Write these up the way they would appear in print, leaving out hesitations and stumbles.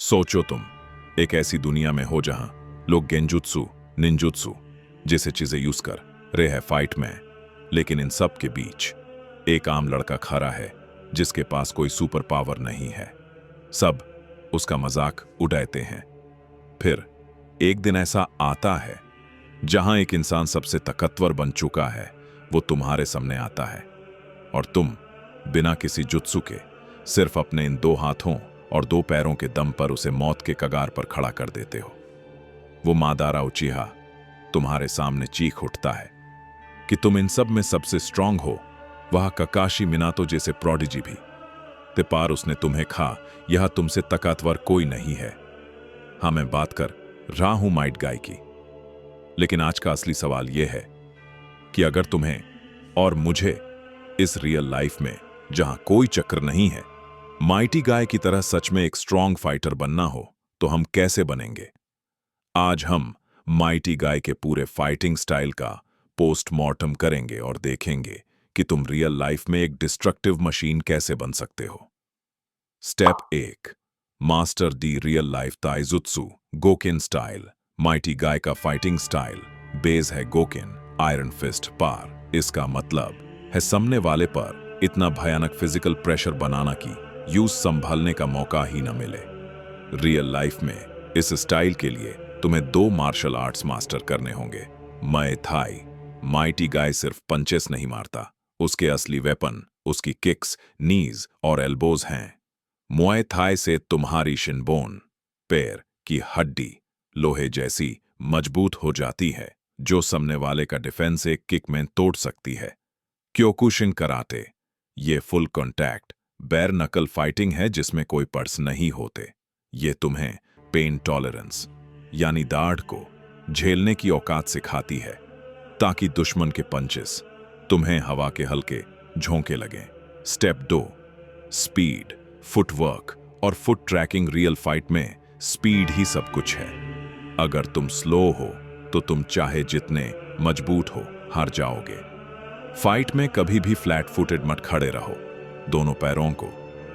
सोचो तुम एक ऐसी दुनिया में हो जहां लोग गेंजुत्सु, निंजुत्सु जैसे चीजें यूज कर रहे हैं फाइट में, लेकिन इन सब के बीच एक आम लड़का खड़ा है जिसके पास कोई सुपर पावर नहीं है। सब उसका मजाक उड़ाते हैं। फिर एक दिन ऐसा आता है जहां एक इंसान सबसे ताकतवर बन चुका है, वो तुम्हारे सामने आता है और तुम बिना किसी जुत्सु के सिर्फ अपने इन 2 हाथों और 2 पैरों के दम पर उसे मौत के कगार पर खड़ा कर देते हो। वो मादारा उचीहा तुम्हारे सामने चीख उठता है कि तुम इन सब में सबसे स्ट्रांग हो, वह ककाशी मिनातो जैसे प्रोडिजी भी। ते पार उसने तुम्हें खा, यह तुमसे ताकतवर कोई नहीं है। हाँ, मैं बात कर रहा हूं माइट गाय की। लेकिन आज का असली सवाल यह है कि अगर तुम्हें और मुझे इस रियल लाइफ में जहां कोई चक्र नहीं है, माइटी गाय की तरह सच में एक स्ट्रांग फाइटर बनना हो, तो हम कैसे बनेंगे? आज हम माइटी गाय के पूरे फाइटिंग स्टाइल का पोस्टमार्टम करेंगे और देखेंगे कि तुम रियल लाइफ में एक डिस्ट्रक्टिव मशीन कैसे बन सकते हो। Step 1, master the real life taijutsu गोकिन स्टाइल। माइटी गाय का फाइटिंग स्टाइल बेस है गोकिन, आयरन फिस्ट पार। इसका मतलब है सामने वाले पर इतना भयानक फिजिकल प्रेशर बनाना कि यूज संभालने का मौका ही न मिले। रियल लाइफ में इस स्टाइल के लिए तुम्हें 2 मार्शल आर्ट्स मास्टर करने होंगे। मय थाई। माइटी गाय सिर्फ पंचेस नहीं मारता, उसके असली वेपन उसकी किक्स, नीज और एल्बोज हैं। मुआय थाई से तुम्हारी शिनबोन, पैर की हड्डी लोहे जैसी मजबूत हो जाती है, जो सामने वाले का डिफेंस एक किक में तोड़ सकती है। क्योकुशिन कराटे, ये फुल कॉन्टैक्ट बैर नकल फाइटिंग है जिसमें कोई पर्स नहीं होते। ये तुम्हें पेन टॉलरेंस यानी दाढ़ को झेलने की औकात सिखाती है, ताकि दुश्मन के पंचेस तुम्हें हवा के हल्के झोंके लगें। स्टेप 2, स्पीड, फुटवर्क और फुट ट्रैकिंग। रियल फाइट में स्पीड ही सब कुछ है। अगर तुम स्लो हो तो तुम चाहे जितने मजबूत हो हार जाओगे। फाइट में कभी भी फ्लैट फुटेड मत खड़े रहो, दोनों पैरों को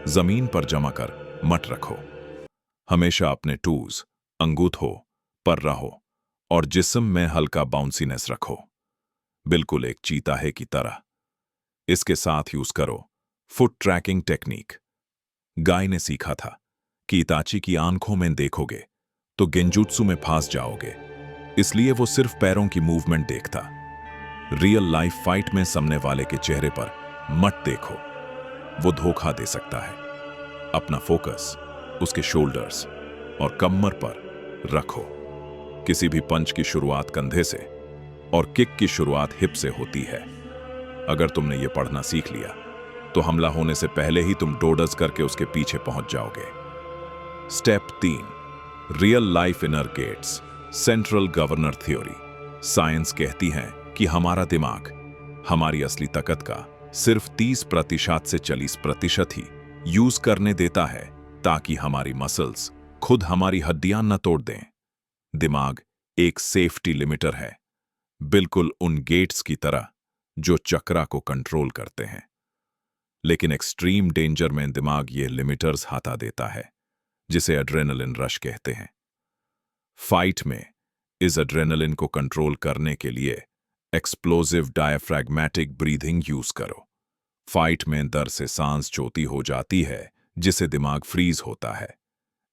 जमीन पर जमा कर मत रखो। हमेशा अपने टूज, अंगूठों पर रहो और जिस्म में हल्का बाउंसीनेस रखो, बिल्कुल एक चीताहे की तरह। इसके साथ यूज करो फुट ट्रैकिंग टेक्निक। गाय ने सीखा था कि इताची की आंखों में देखोगे तो गेंजुत्सु में फंस जाओगे, इसलिए वो सिर्फ पैरों की मूवमेंट देखता। रियल लाइफ फाइट में सामने वाले के चेहरे पर मत देखो, वो धोखा दे सकता है। अपना फोकस उसके शोल्डर्स और कमर पर रखो। किसी भी पंच की शुरुआत कंधे से और किक की शुरुआत हिप से होती है। अगर तुमने ये पढ़ना सीख लिया तो हमला होने से पहले ही तुम डोडस करके उसके पीछे पहुंच जाओगे। Step 3, real life inner gates, central governor theory. Science कहती है कि हमारा दिमाग हमारी असली ताकत का सिर्फ 30% से 40% ही यूज करने देता है, ताकि हमारी मसल्स खुद हमारी हड्डियां न तोड़ दें। दिमाग एक सेफ्टी लिमिटर है, बिल्कुल उन गेट्स की तरह जो चक्रा को कंट्रोल करते हैं। लेकिन एक्सट्रीम डेंजर में दिमाग ये लिमिटर्स हटा देता है, जिसे एड्रेनलिन रश कहते हैं। फाइट में इस एड्रेनलिन को कंट्रोल करने के लिए एक्सप्लोसिव डायफ्रैग्मेटिक ब्रीथिंग यूज करो। फाइट में दर से सांस चोती हो जाती है, जिसे दिमाग फ्रीज होता है।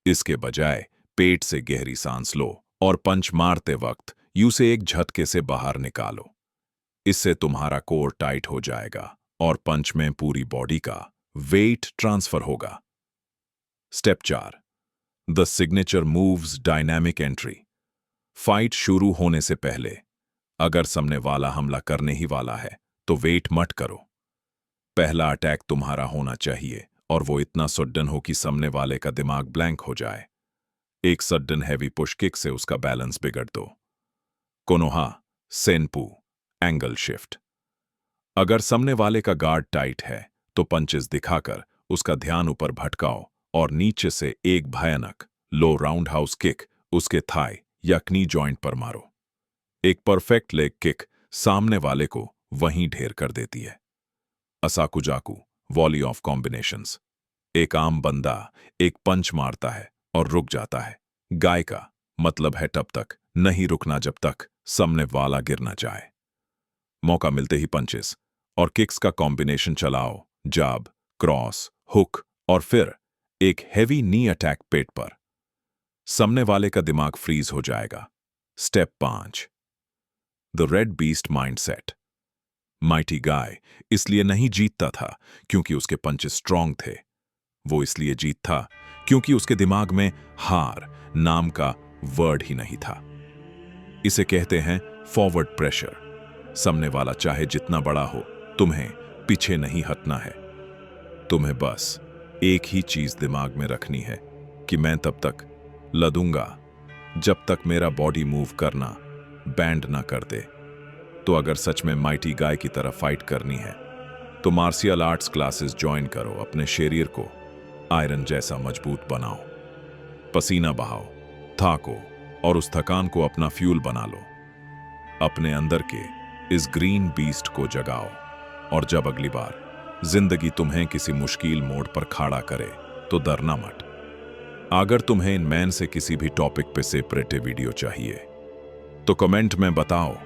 इसके बजाय पेट से गहरी सांस लो और पंच मारते वक्त यूं एक झटके से बाहर निकालो। इससे तुम्हारा कोर टाइट हो जाएगा और पंच में पूरी बॉडी का वेट ट्रांसफर होगा। Step 4, the signature moves dynamic entry. Fight शुरू होने से पहले अगर सामने वाला हमला करने ही वाला है तो वेट मत करो। पहला अटैक तुम्हारा होना चाहिए और वो इतना सडन हो कि सामने वाले का दिमाग ब्लैंक हो जाए। एक सडन हैवी पुश किक से उसका बैलेंस बिगड़ दो। Konoha Senpu angle shift. अगर सामने वाले का गार्ड टाइट है तो पंचेस दिखाकर उसका ध्यान ऊपर भटकाओ और नीचे से एक भयानक लो राउंड हाउस किक उसके थाई या नी जॉइंट पर मारो। एक परफेक्ट लेग किक सामने वाले को वहीं ढेर कर देती है। असाकुजाकू वॉली ऑफ कॉम्बिनेशंस। एक आम बंदा एक पंच मारता है और रुक जाता है। गाय का मतलब है तब तक नहीं रुकना जब तक सामने वाला गिर ना जाए। मौका मिलते ही पंचेस और किक्स का कॉम्बिनेशन चलाओ, जाब, क्रॉस, हुक और फिर एक हेवी नी अटैक पेट पर। सामने वाले का दिमाग फ्रीज हो जाएगा। Step 5, the red beast mindset. Mighty Guy इसलिए नहीं जीतता था क्योंकि उसके पंचेस स्ट्रांग थे। वो इसलिए जीत था क्योंकि उसके दिमाग में हार नाम का वर्ड ही नहीं था। इसे कहते हैं फॉरवर्ड प्रेशर। सामने वाला चाहे जितना बड़ा हो, तुम्हें पीछे नहीं हटना है। तुम्हें बस एक ही चीज दिमाग में रखनी है कि मैं तब तक लड़ूंगा जब तक मेरा बॉडी मूव करना बैंड ना कर दे। तो अगर सच में माइटी गाय की तरह फाइट करनी है तो मार्शियल आर्ट्स क्लासेस ज्वाइन करो। अपने शरीर को आयरन जैसा मजबूत बनाओ, पसीना बहाओ, थाको और उस थकान को अपना फ्यूल बना लो। अपने अंदर के इस ग्रीन बीस्ट को जगाओ और जब अगली बार जिंदगी तुम्हें किसी मुश्किल मोड़ पर खड़ा करे तो डरना मत। अगर तुम्हें इन मैन से किसी भी टॉपिक पे सेपरेट वीडियो चाहिए तो कमेंट में बताओ।